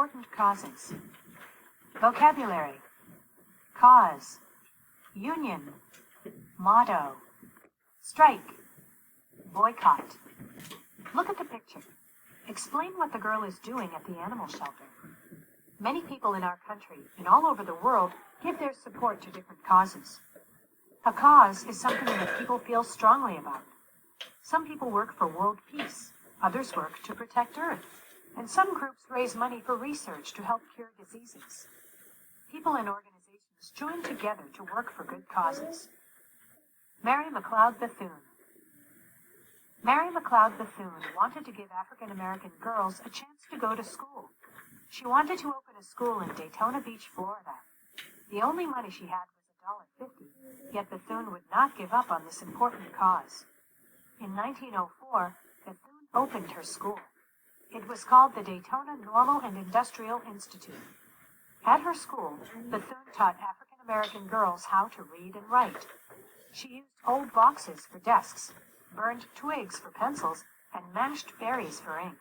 important causes. Vocabulary: cause, union, motto, strike, boycott. Look at the picture. Explain what the girl is doing at the animal shelter. Many people in our country and all over the world give their support to different causes. A cause is something that people feel strongly about. Some people work for world peace, others work to protect Earth, and some groups raise money for research to help cure diseases. People and organizations join together to work for good causes. Mary McLeod Bethune. Mary McLeod Bethune wanted to give African American girls a chance to go to school. She wanted to open a school in Daytona Beach, Florida. The only money she had was $1.50, yet Bethune would not give up on this important cause. In 1904, Bethune opened her school. It was called the Daytona Normal and Industrial Institute. At her school, Bethune taught African American girls how to read and write. She used old boxes for desks, burned twigs for pencils, and mashed berries for ink.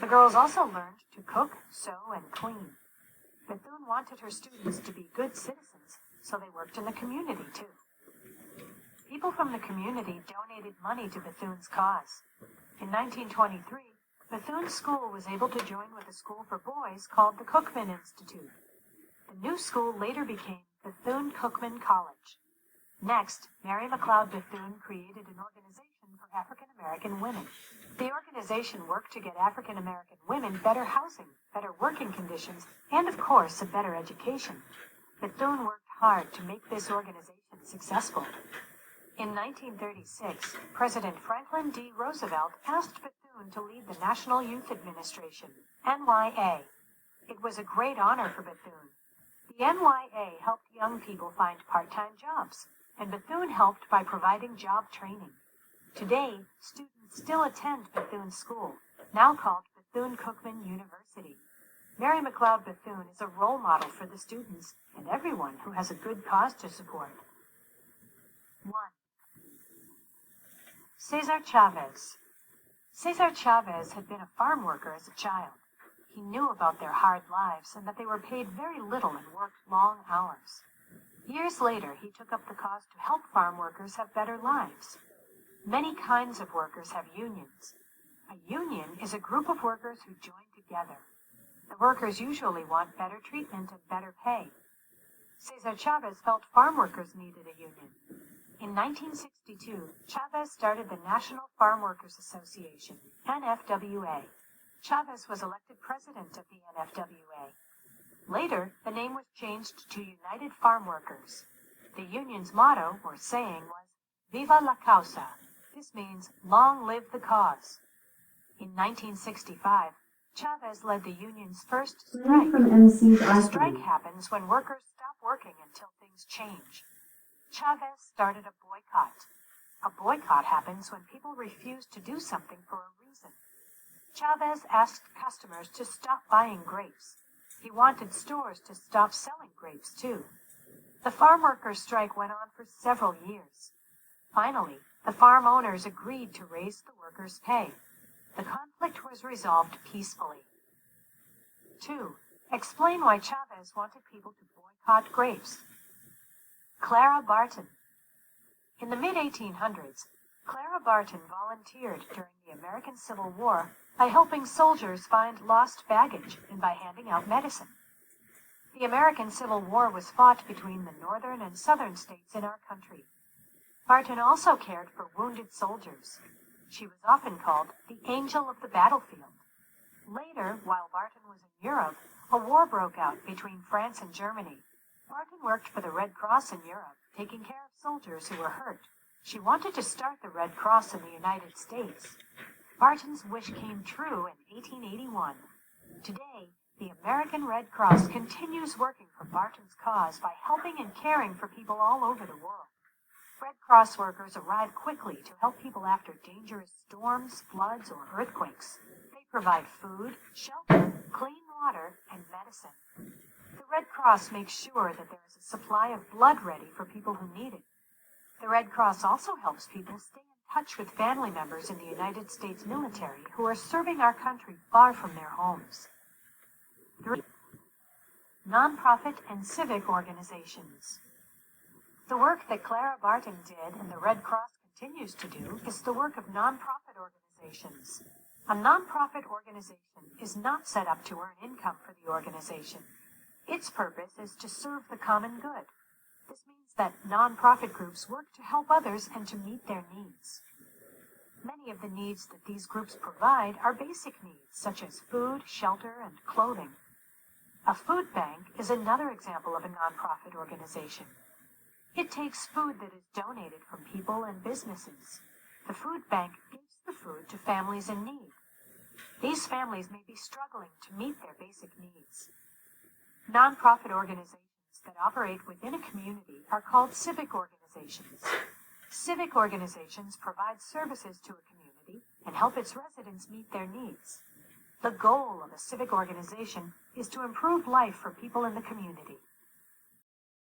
The girls also learned to cook, sew, and clean. Bethune wanted her students to be good citizens, so they worked in the community too. People from the community donated money to Bethune's cause. In 1923, Bethune's school was able to join with a school for boys called the Cookman Institute. The new school later became Bethune-Cookman College. Next, Mary McLeod Bethune created an organization for African American women. The organization worked to get African American women better housing, better working conditions, and of course, a better education. Bethune worked hard to make this organization successful. In 1936, President Franklin D. Roosevelt asked Bethune to lead the National Youth Administration, NYA. It was a great honor for Bethune. The NYA helped young people find part-time jobs, and Bethune helped by providing job training. Today, students still attend Bethune School, now called Bethune-Cookman University. Mary McLeod Bethune is a role model for the students and everyone who has a good cause to support. 1. Cesar Chavez. Cesar Chavez had been a farm worker as a child. He knew about their hard lives and that they were paid very little and worked long hours. Years later, he took up the cause to help farm workers have better lives. Many kinds of workers have unions. A union is a group of workers who join together. The workers usually want better treatment and better pay. Cesar Chavez felt farm workers needed a union. In 1962, Chavez started the National Farm Workers Association, NFWA. Chavez was elected president of the NFWA. Later, the name was changed to United Farm Workers. The union's motto, or saying, was Viva la Causa. This means, long live the cause. In 1965, Chavez led the union's first strike. The strike happens when workers stop working until things change. Chavez started a boycott. A boycott happens when people refuse to do something for a reason. Chavez asked customers to stop buying grapes. He wanted stores to stop selling grapes, too. The farm workers' strike went on for several years. Finally, the farm owners agreed to raise the workers' pay. The conflict was resolved peacefully. 2. Explain why Chavez wanted people to boycott grapes. Clara Barton. In the mid-1800s, Clara Barton volunteered during the American Civil War by helping soldiers find lost baggage and by handing out medicine. The American Civil War was fought between the northern and southern states in our country. Barton also cared for wounded soldiers. She was often called the Angel of the Battlefield. Later, while Barton was in Europe, a war broke out between France and Germany. Barton worked for the Red Cross in Europe, taking care of soldiers who were hurt. She wanted to start the Red Cross in the United States. Barton's wish came true in 1881. Today, the American Red Cross continues working for Barton's cause by helping and caring for people all over the world. Red Cross workers arrive quickly to help people after dangerous storms, floods, or earthquakes. They provide food, shelter, clean water, and medicine. The Red Cross makes sure that there is a supply of blood ready for people who need it. The Red Cross also helps people stay in touch with family members in the United States military who are serving our country far from their homes. 3. Nonprofit and civic organizations. The work that Clara Barton did and the Red Cross continues to do is the work of nonprofit organizations. A nonprofit organization is not set up to earn income for the organization. Its purpose is to serve the common good. This means that nonprofit groups work to help others and to meet their needs. Many of the needs that these groups provide are basic needs, such as food, shelter, and clothing. A food bank is another example of a nonprofit organization. It takes food that is donated from people and businesses. The food bank gives the food to families in need. These families may be struggling to meet their basic needs. Nonprofit organizations that operate within a community are called civic organizations. Civic organizations provide services to a community and help its residents meet their needs. The goal of a civic organization is to improve life for people in the community.